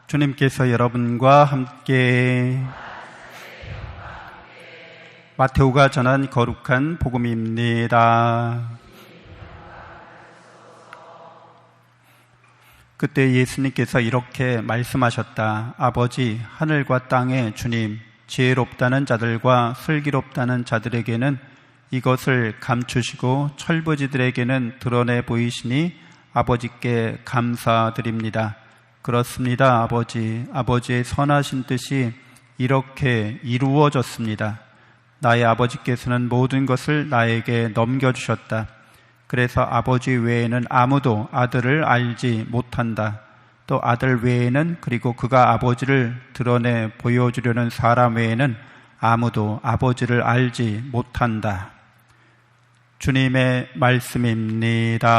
주님께서 여러분과 함께 마테오가 전한 거룩한 복음입니다. 그때 예수님께서 이렇게 말씀하셨다. 아버지, 하늘과 땅의 주님, 지혜롭다는 자들과 슬기롭다는 자들에게는 이것을 감추시고 철부지들에게는 드러내 보이시니 아버지께 감사드립니다. 그렇습니다, 아버지. 아버지의 선하신 뜻이 이렇게 이루어졌습니다. 나의 아버지께서는 모든 것을 나에게 넘겨주셨다. 그래서 아버지 외에는 아무도 아들을 알지 못한다. 또 아들 외에는, 그리고 그가 아버지를 드러내 보여주려는 사람 외에는 아무도 아버지를 알지 못한다. 주님의 말씀입니다.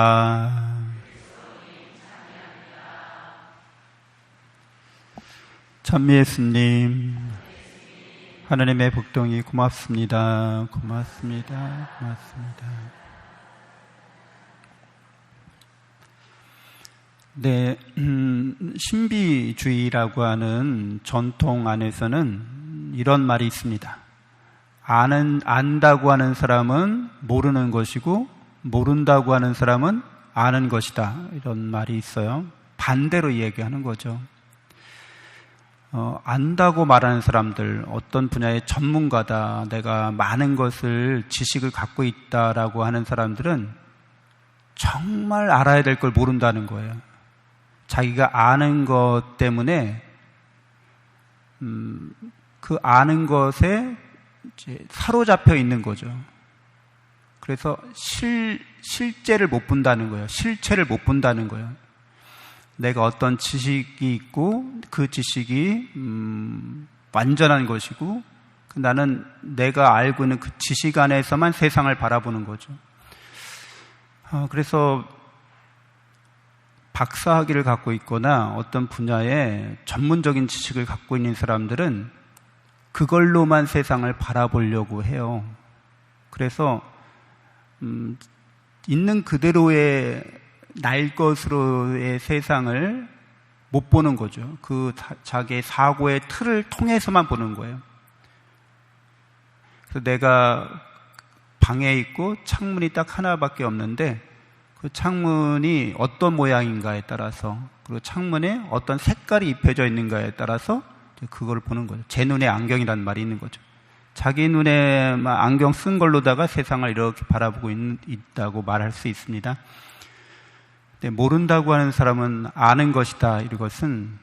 찬미 예수님, 하나님의 복동이 고맙습니다. 고맙습니다. 고맙습니다. 네, 신비주의라고 하는 전통 안에서는 이런 말이 있습니다. 안다고 하는 사람은 모르는 것이고 모른다고 하는 사람은 아는 것이다. 이런 말이 있어요. 반대로 이야기하는 거죠. 안다고 말하는 사람들, 어떤 분야의 전문가다, 내가 많은 것을 지식을 갖고 있다라고 하는 사람들은 정말 알아야 될 걸 모른다는 거예요. 자기가 아는 것 때문에 그 아는 것에 이제 사로잡혀 있는 거죠. 그래서 실제를 못 본다는 거예요. 실체를 못 본다는 거예요. 내가 어떤 지식이 있고 그 지식이 완전한 것이고 나는 내가 알고 있는 그 지식 안에서만 세상을 바라보는 거죠. 그래서 박사학위를 갖고 있거나 어떤 분야에 전문적인 지식을 갖고 있는 사람들은 그걸로만 세상을 바라보려고 해요. 그래서 있는 그대로의 날 것으로의 세상을 못 보는 거죠. 그 자기의 사고의 틀을 통해서만 보는 거예요. 그래서 내가 방에 있고 창문이 딱 하나밖에 없는데 그 창문이 어떤 모양인가에 따라서, 그리고 창문에 어떤 색깔이 입혀져 있는가에 따라서 그걸 보는 거죠. 제 눈에 안경이라는 말이 있는 거죠. 자기 눈에 안경 쓴 걸로다가 세상을 이렇게 바라보고 있다고 말할 수 있습니다. 근데 모른다고 하는 사람은 아는 것이다. 이것은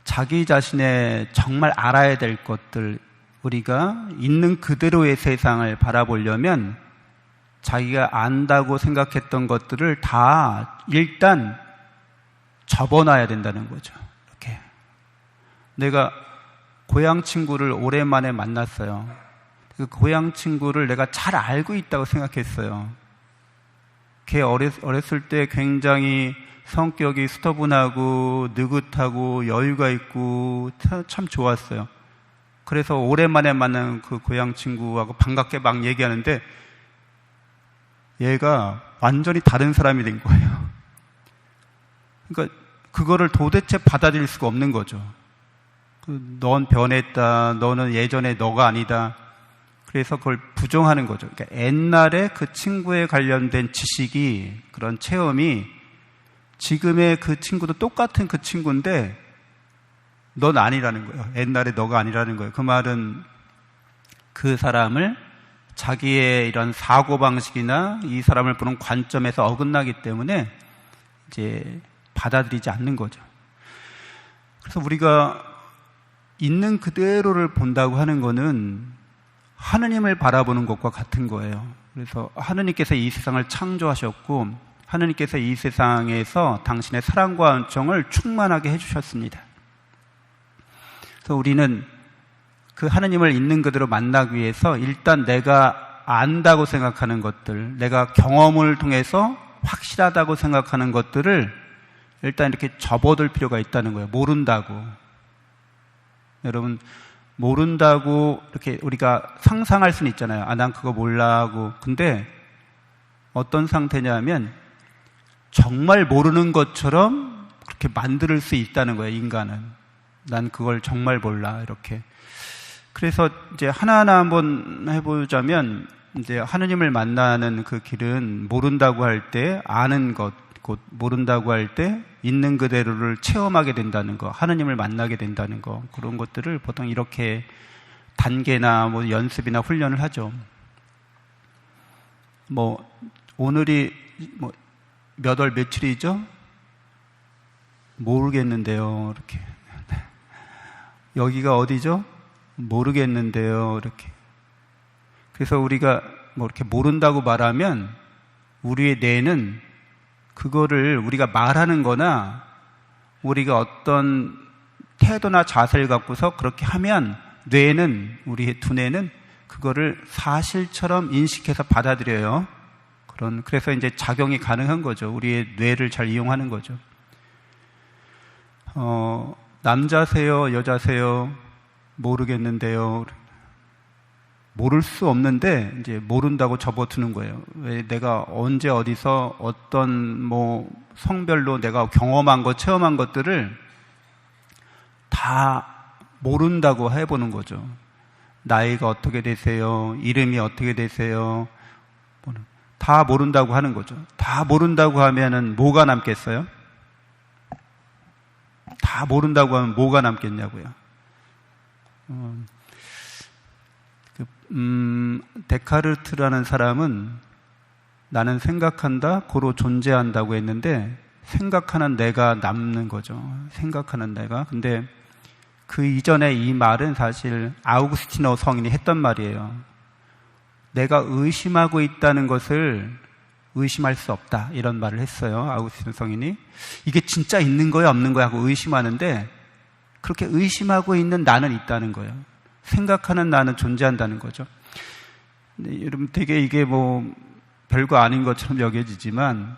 자기 자신의 정말 알아야 될 것들, 우리가 있는 그대로의 세상을 바라보려면 자기가 안다고 생각했던 것들을 다 일단 접어놔야 된다는 거죠. 이렇게. 내가 고향 친구를 오랜만에 만났어요. 그 고향 친구를 내가 잘 알고 있다고 생각했어요. 걔 어렸을 때 굉장히 성격이 스터분하고 느긋하고 여유가 있고 참 좋았어요. 그래서 오랜만에 만난 그 고향 친구하고 반갑게 막 얘기하는데 얘가 완전히 다른 사람이 된 거예요. 그러니까 그거를 도대체 받아들일 수가 없는 거죠. 넌 변했다. 너는 예전에 너가 아니다. 그래서 그걸 부정하는 거죠. 그러니까 옛날에 그 친구에 관련된 지식이, 그런 체험이 지금의 그 친구도 똑같은 그 친구인데 넌 아니라는 거예요. 옛날에 너가 아니라는 거예요. 그 말은 그 사람을 자기의 이런 사고방식이나 이 사람을 보는 관점에서 어긋나기 때문에 이제 받아들이지 않는 거죠. 그래서 우리가 있는 그대로를 본다고 하는 거는 하느님을 바라보는 것과 같은 거예요. 그래서 하느님께서 이 세상을 창조하셨고 하느님께서 이 세상에서 당신의 사랑과 은총을 충만하게 해주셨습니다. 그래서 우리는 그 하느님을 있는 그대로 만나기 위해서 일단 내가 안다고 생각하는 것들, 내가 경험을 통해서 확실하다고 생각하는 것들을 일단 이렇게 접어둘 필요가 있다는 거예요. 모른다고. 여러분, 모른다고 이렇게 우리가 상상할 수는 있잖아요. 난 그거 몰라 하고. 근데 어떤 상태냐면 정말 모르는 것처럼 그렇게 만들 수 있다는 거예요, 인간은. 난 그걸 정말 몰라, 이렇게. 그래서 이제 하나하나 한번 해보자면, 이제 하느님을 만나는 그 길은 모른다고 할 때 아는 것, 곧 모른다고 할 때 있는 그대로를 체험하게 된다는 거, 하느님을 만나게 된다는 거, 그런 것들을 보통 이렇게 단계나 뭐 연습이나 훈련을 하죠. 뭐 오늘이 뭐 몇 월 며칠이죠? 모르겠는데요. 이렇게. 여기가 어디죠? 모르겠는데요. 이렇게. 그래서 우리가 뭐 이렇게 모른다고 말하면 우리의 뇌는 그거를 우리가 말하는 거나 우리가 어떤 태도나 자세를 갖고서 그렇게 하면 뇌는, 우리의 두뇌는 그거를 사실처럼 인식해서 받아들여요. 그래서 이제 작용이 가능한 거죠. 우리의 뇌를 잘 이용하는 거죠. 남자세요? 여자세요? 모르겠는데요. 모를 수 없는데 이제 모른다고 접어두는 거예요. 왜 내가 언제 어디서 어떤 뭐 성별로 내가 경험한 것, 체험한 것들을 다 모른다고 해보는 거죠. 나이가 어떻게 되세요? 이름이 어떻게 되세요? 다 모른다고 하는 거죠. 다 모른다고 하면은 뭐가 남겠어요? 다 모른다고 하면 뭐가 남겠냐고요. 데카르트라는 사람은 나는 생각한다, 고로 존재한다고 했는데 생각하는 내가 남는 거죠. 생각하는 내가. 근데 그 이전에 이 말은 사실 아우구스티노 성인이 했던 말이에요. 내가 의심하고 있다는 것을 의심할 수 없다, 이런 말을 했어요. 아우구스티노 성인이. 이게 진짜 있는 거야 없는 거야 하고 의심하는데 그렇게 의심하고 있는 나는 있다는 거예요. 생각하는 나는 존재한다는 거죠. 근데 여러분 되게 이게 뭐 별거 아닌 것처럼 여겨지지만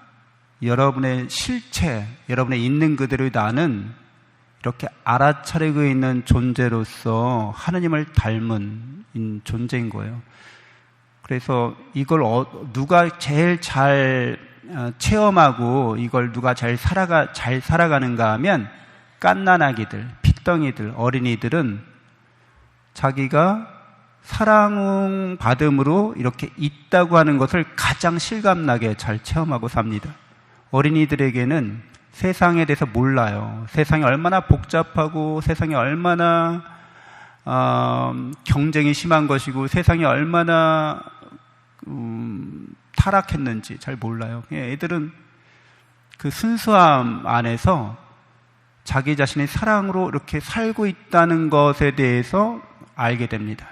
여러분의 실체, 여러분의 있는 그대로의 나는 이렇게 알아차리고 있는 존재로서 하느님을 닮은 존재인 거예요. 그래서 이걸 누가 제일 잘 체험하고 이걸 누가 잘 살아가는가 하면 갓난아기들, 핏덩이들, 어린이들은 자기가 사랑받음으로 이렇게 있다고 하는 것을 가장 실감나게 잘 체험하고 삽니다. 어린이들에게는 세상에 대해서 몰라요. 세상이 얼마나 복잡하고 세상이 얼마나 경쟁이 심한 것이고 세상이 얼마나 타락했는지 잘 몰라요. 애들은 그 순수함 안에서 자기 자신의 사랑으로 이렇게 살고 있다는 것에 대해서 알게 됩니다.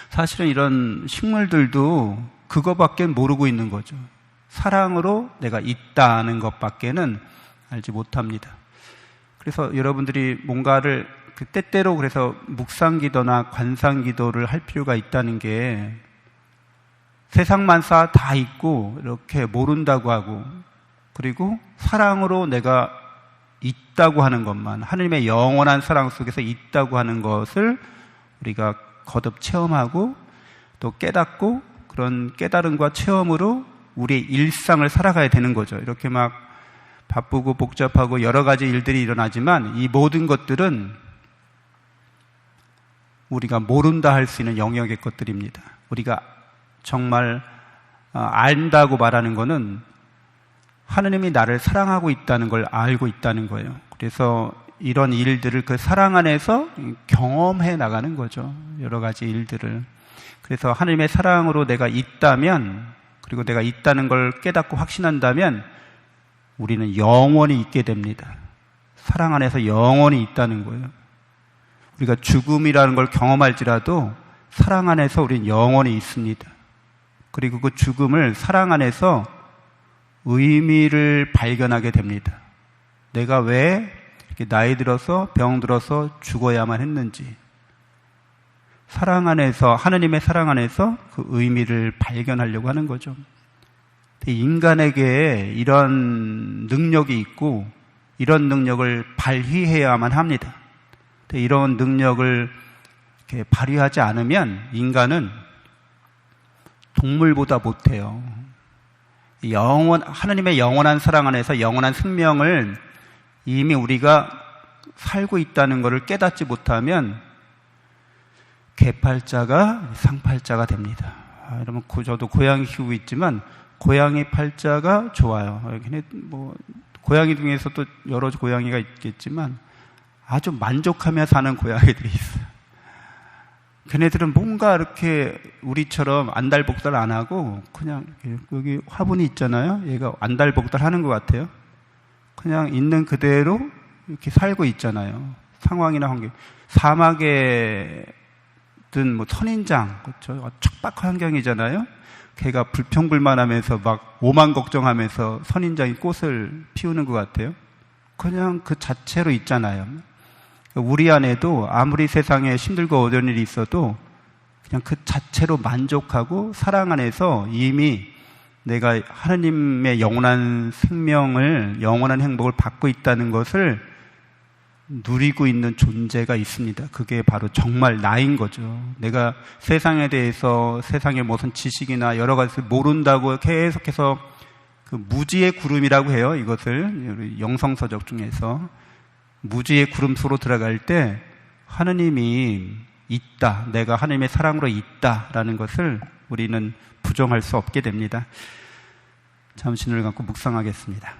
사실은 이런 식물들도 그거밖에 모르고 있는 거죠. 사랑으로 내가 있다는 것밖에는 알지 못합니다. 그래서 여러분들이 뭔가를 때때로 그래서 묵상기도나 관상기도를 할 필요가 있다는 게 세상 만사 다 있고 이렇게 모른다고 하고 그리고 사랑으로 내가 있다고 하는 것만, 하느님의 영원한 사랑 속에서 있다고 하는 것을 우리가 거듭 체험하고 또 깨닫고 그런 깨달음과 체험으로 우리의 일상을 살아가야 되는 거죠. 이렇게 막 바쁘고 복잡하고 여러 가지 일들이 일어나지만 이 모든 것들은 우리가 모른다 할 수 있는 영역의 것들입니다. 우리가 정말 안다고 말하는 것은 하느님이 나를 사랑하고 있다는 걸 알고 있다는 거예요. 그래서 이런 일들을 그 사랑 안에서 경험해 나가는 거죠. 여러 가지 일들을. 그래서 하느님의 사랑으로 내가 있다면, 그리고 내가 있다는 걸 깨닫고 확신한다면 우리는 영원히 있게 됩니다. 사랑 안에서 영원히 있다는 거예요. 우리가 죽음이라는 걸 경험할지라도 사랑 안에서 우리는 영원히 있습니다. 그리고 그 죽음을 사랑 안에서 의미를 발견하게 됩니다. 내가 왜 이렇게 나이 들어서 병 들어서 죽어야만 했는지, 사랑 안에서, 하느님의 사랑 안에서 그 의미를 발견하려고 하는 거죠. 인간에게 이런 능력이 있고 이런 능력을 발휘해야만 합니다. 이런 능력을 이렇게 발휘하지 않으면 인간은 동물보다 못해요. 하느님의 영원한 사랑 안에서 영원한 생명을 이미 우리가 살고 있다는 것을 깨닫지 못하면 개팔자가 상팔자가 됩니다. 여러분, 저도 고양이 키우고 있지만 고양이 팔자가 좋아요. 고양이 중에서 또 여러 고양이가 있겠지만 아주 만족하며 사는 고양이들이 있어요. 걔네들은 뭔가 이렇게 우리처럼 안달복달 안 하고 그냥 여기 화분이 있잖아요. 얘가 안달복달 하는 것 같아요. 그냥 있는 그대로 이렇게 살고 있잖아요. 상황이나 환경. 사막에 든 선인장, 그렇죠? 척박한 환경이잖아요. 걔가 불평불만하면서 막 오만 걱정하면서 선인장이 꽃을 피우는 것 같아요. 그냥 그 자체로 있잖아요. 우리 안에도 아무리 세상에 힘들고 어려운 일이 있어도 그냥 그 자체로 만족하고 사랑 안에서 이미 내가 하나님의 영원한 생명을, 영원한 행복을 받고 있다는 것을 누리고 있는 존재가 있습니다. 그게 바로 정말 나인 거죠. 내가 세상에 대해서 세상의 무슨 지식이나 여러 가지를 모른다고 계속해서 그 무지의 구름이라고 해요. 이것을 영성서적 중에서 무지의 구름 속으로 들어갈 때 하느님이 있다, 내가 하나님의 사랑으로 있다라는 것을 우리는 부정할 수 없게 됩니다. 잠시 눈을 감고 묵상하겠습니다.